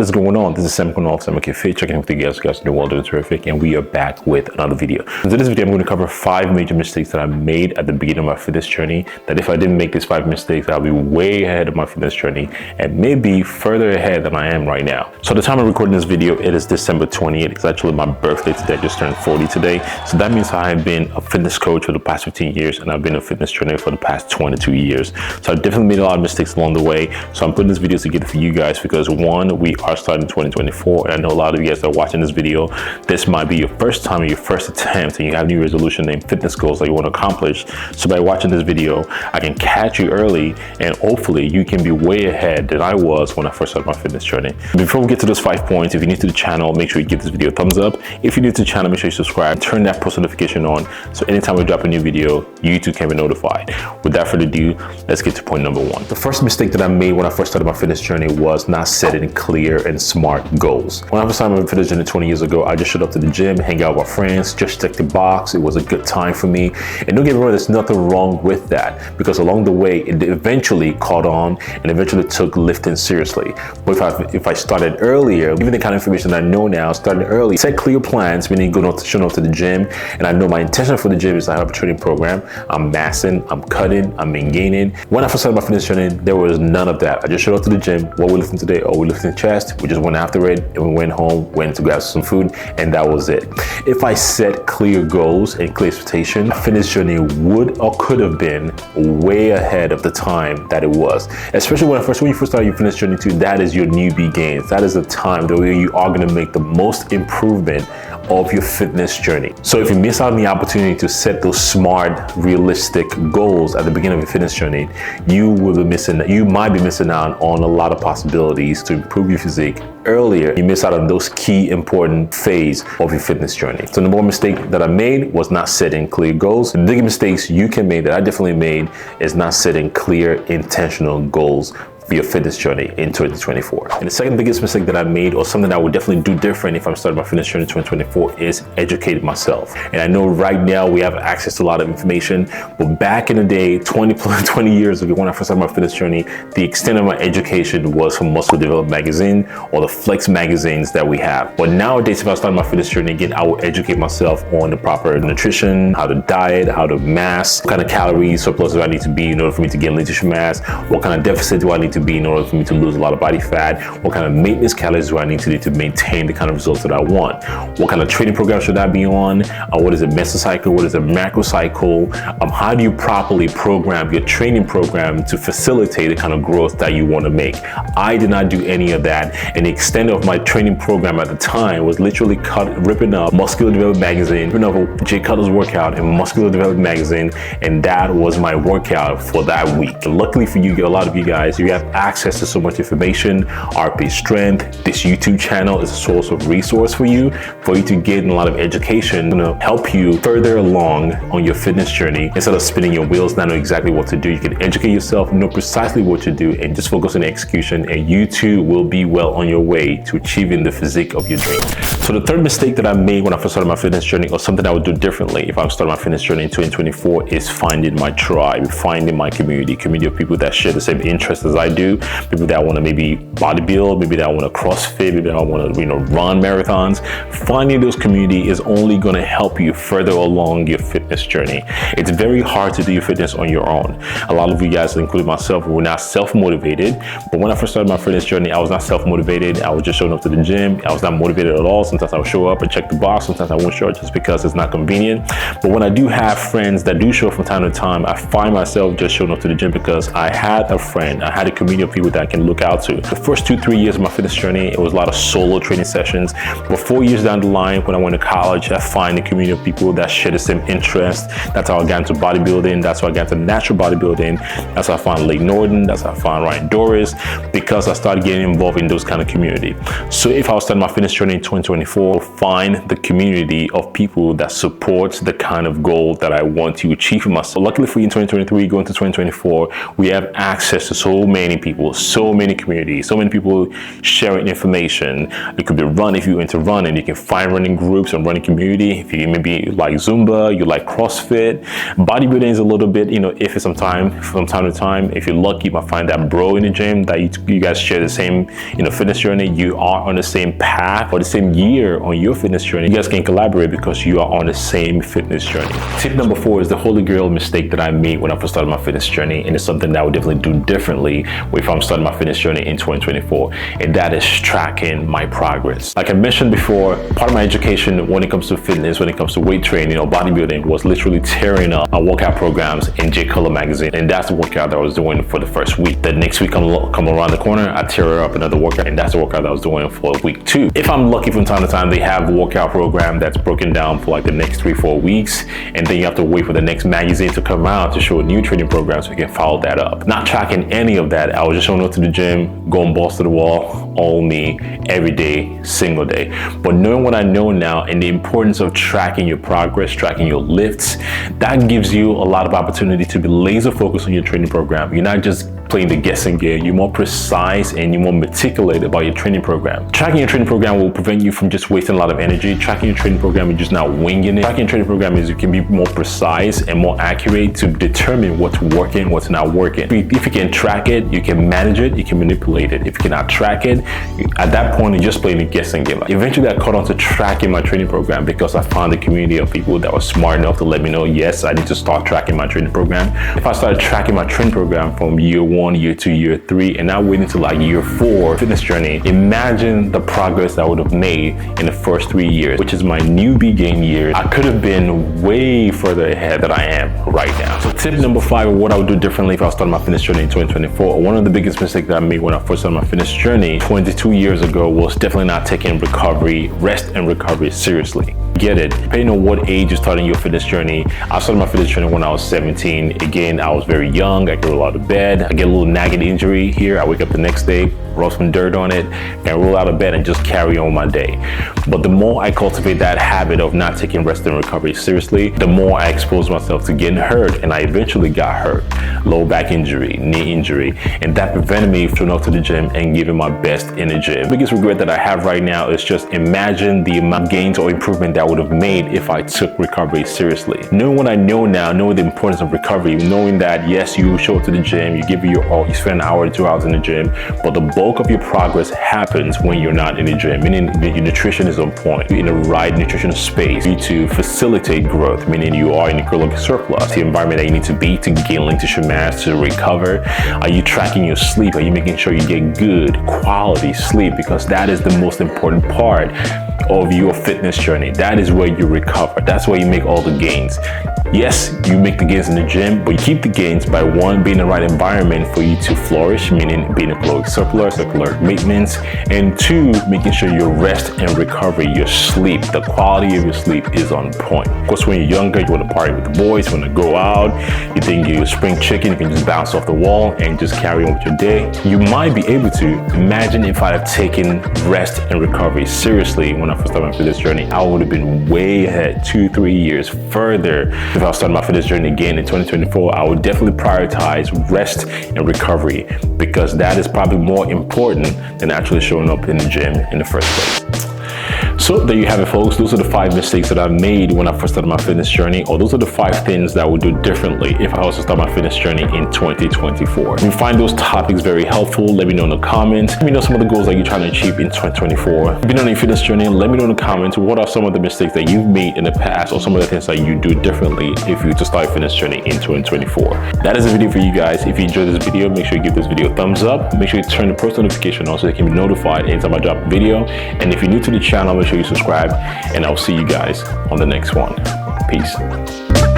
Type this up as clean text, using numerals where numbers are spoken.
What's going on? This is Samok Fit Checking with you guys in the world doing terrific, and we are back with another video. In this video, I'm going to cover 5 major mistakes that I made at the beginning of my fitness journey. That if I didn't make these 5 mistakes, I'll be way ahead of my fitness journey and maybe further ahead than I am right now. So the time I'm recording this video, it is December 28th. It's actually my birthday today. I just turned 40 today. So that means I have been a fitness coach for the past 15 years and I've been a fitness trainer for the past 22 years. So I definitely made a lot of mistakes along the way. So I'm putting this video together for you guys because one, we are starting 2024, and I know a lot of you guys that are watching this video, this might be your first time or your first attempt and you have new resolution named fitness goals that you want to accomplish. So by watching this video, I can catch you early and hopefully you can be way ahead than I was when I first started my fitness journey. Before we get to those 5 points, if you're new to the channel, make sure you give this video a thumbs up. If you're new to the channel, make sure you subscribe, turn that post notification on so anytime we drop a new video, you too can be notified. Without further ado, let's get to point number 1. The first mistake that I made when I first started my fitness journey was not setting clear and smart goals. When I first started my fitness journey 20 years ago, I just showed up to the gym, hang out with my friends, just check the box. It was a good time for me. And don't get me wrong, there's nothing wrong with that because along the way, it eventually caught on and eventually took lifting seriously. But if I started earlier, given the kind of information I know now, started early, set clear plans, meaning showing up to the gym. And I know my intention for the gym is I have a training program. I'm massing, I'm cutting, I'm gaining. When I first started my fitness journey, there was none of that. I just showed up to the gym. What we're lifting today? Oh, we're lifting chest. We just went after it and we went home, went to grab some food, and that was it. If I set clear goals and clear expectation, my fitness journey would or could have been way ahead of the time that it was. Especially when you first start your fitness journey too, that is your newbie gains. That is the time that you are going to make the most improvement of your fitness journey. So if you miss out on the opportunity to set those smart, realistic goals at the beginning of your fitness journey, you might be missing out on a lot of possibilities to improve your physique earlier. You miss out on those key important phase of your fitness journey. So the number 1 mistake that I made was not setting clear goals. The big mistakes you can make that I definitely made is not setting clear, intentional goals for your fitness journey in 2024. And the second biggest mistake that I made, or something I would definitely do different if I'm starting my fitness journey in 2024, is educate myself. And I know right now we have access to a lot of information, but back in the day, 20 years ago, when I first started my fitness journey, the extent of my education was from Muscle Development magazine or the Flex magazines that we have. But nowadays, if I start my fitness journey again, I will educate myself on the proper nutrition, how to diet, how to mass, what kind of calories surplus do I need to be in order for me to gain lean tissue mass, what kind of deficit do I need to be in order for me to lose a lot of body fat, what kind of maintenance calories do I need to do to maintain the kind of results that I want, what kind of training program should I be on, what is a mesocycle, what is a macro cycle, how do you properly program your training program to facilitate the kind of growth that you want to make. I did not do any of that, and the extent of my training program at the time was literally ripping up Muscular Development magazine, ripping up Jay Cutler's workout in Muscular Development magazine, and that was my workout for that week. Luckily for you, a lot of you guys, you have access to so much information. RP Strength, this YouTube channel is a source of resource for you to get a lot of education to help you further along on your fitness journey. Instead of spinning your wheels, not know exactly what to do, you can educate yourself, know precisely what to do, and just focus on the execution, and you too will be well on your way to achieving the physique of your dreams. So the third mistake that I made when I first started my fitness journey, or something I would do differently if I'm starting my fitness journey in 2024, is finding my tribe, finding my community of people that share the same interests as I do, people that want to maybe bodybuild, maybe that want to CrossFit, maybe that want to run marathons. Finding those community is only going to help you further along your fitness journey. It's very hard to do your fitness on your own. A lot of you guys, including myself, were not self-motivated. But when I first started my fitness journey, I was not self-motivated. I was just showing up to the gym. I was not motivated at all. Sometimes I would show up and check the box. Sometimes I won't show up just because it's not convenient. But when I do have friends that do show up from time to time, I find myself just showing up to the gym because I had a friend, I had a community of people that I can look out to. The first 2-3 years of my fitness journey, it was a lot of solo training sessions. But 4 years down the line, when I went to college, I find a community of people that share the same interest. That's how I got into bodybuilding. That's how I got into natural bodybuilding. That's how I found Lake Norton. That's how I found Ryan Doris, because I started getting involved in those kind of community. So if I was starting my fitness journey in 2024, find the community of people that supports the kind of goal that I want to achieve for myself. Luckily for you, in 2023, going to 2024, we have access to so many many people, so many communities, so many people sharing information. It could be run if you're into running. You can find running groups and running community. If you maybe like Zumba, you like CrossFit. Bodybuilding is a little bit, iffy from time to time. If you're lucky, you might find that bro in the gym that you guys share the same, fitness journey. You are on the same path or the same year on your fitness journey. You guys can collaborate because you are on the same fitness journey. Tip number 4 is the holy grail mistake that I made when I first started my fitness journey, and it's something that I would definitely do differently if I'm starting my fitness journey in 2024, and that is tracking my progress. Like I mentioned before, part of my education when it comes to fitness, when it comes to weight training or bodybuilding, was literally tearing up my workout programs in J Color magazine, and that's the workout that I was doing for the first week. The next week come around the corner, I tear up another workout, and that's the workout that I was doing for week 2. If I'm lucky, from time to time they have a workout program that's broken down for like the next 3-4 weeks, and then you have to wait for the next magazine to come out to show a new training program so you can follow that up. Not tracking any of that. I was just showing up to the gym, going balls to the wall, all me, every day, single day. But knowing what I know now and the importance of tracking your progress, tracking your lifts, that gives you a lot of opportunity to be laser focused on your training program. You're not just playing the guessing game. You're more precise and you're more meticulous about your training program. Tracking your training program will prevent you from just wasting a lot of energy. Tracking your training program is just not winging it. Tracking your training program is you can be more precise and more accurate to determine what's working, what's not working. If you can track it, you can manage it, you can manipulate it. If you cannot track it, at that point you're just playing the guessing game. Eventually I caught on to tracking my training program because I found a community of people that were smart enough to let me know, yes, I need to start tracking my training program. If I started tracking my training program from year 1, year 2, year 3, and now waiting until like year 4 fitness journey, imagine the progress I would have made in the first 3 years, which is my newbie game year. I could have been way further ahead than I am right now. So tip number 5 of what I would do differently if I started my fitness journey in 2024. One of the biggest mistakes that I made when I first started my fitness journey 22 years ago was definitely not taking rest and recovery seriously. Get it? Depending on what age you're starting your fitness journey. I started my fitness journey when I was 17. Again, I was very young. I could roll out of bed. I get a little nagging injury here. I wake up the next day, rub some dirt on it, and roll out of bed and just carry on my day. But the more I cultivate that habit of not taking rest and recovery seriously, the more I expose myself to getting hurt, and I eventually got hurt. Low back injury, knee injury, and that prevented me from showing up to the gym and giving my best in the gym. The biggest regret that I have right now is just imagine the amount of gains or improvement that I would have made if I took recovery seriously. Knowing what I know now, knowing the importance of recovery, knowing that yes, you show up to the gym, you give it your all, you spend an hour to 2 hours in the gym, but the bulk of your progress happens when you're not in the gym, meaning that your nutrition is on point, you're in the right nutritional space to facilitate growth, meaning you are in a caloric surplus, the environment that you need to be to gain lean tissue mass, to recover. Are you tracking your sleep? Are you making sure you get good quality sleep? Because that is the most important part of your fitness journey. That is where you recover. That's where you make all the gains. Yes, you make the gains in the gym, but you keep the gains by 1, being in the right environment for you to flourish, meaning being a caloric surplus, caloric maintenance, and 2, making sure your rest and recovery, your sleep, the quality of your sleep is on point. Of course, when you're younger, you want to party with the boys, you want to go out, you think you're a spring chicken, you can just bounce off the wall and just carry on with your day. You might be able to. Imagine if I had taken rest and recovery seriously when I first started my fitness journey, I would have been way ahead, 2-3 years further. If I was starting my fitness journey again in 2024, I would definitely prioritize rest and recovery because that is probably more important than actually showing up in the gym in the first place. So there you have it, folks. Those are the 5 mistakes that I made when I first started my fitness journey, or those are the 5 things that I would do differently if I was to start my fitness journey in 2024. If you find those topics very helpful, let me know in the comments. Let me know some of the goals that you're trying to achieve in 2024. If you've been on your fitness journey, let me know in the comments what are some of the mistakes that you've made in the past, or some of the things that you do differently if you were to start your fitness journey in 2024. That is a video for you guys. If you enjoyed this video, make sure you give this video a thumbs up. Make sure you turn the post notification on so you can be notified anytime I drop a video. And if you're new to the channel, make sure you subscribe, and I'll see you guys on the next one. Peace.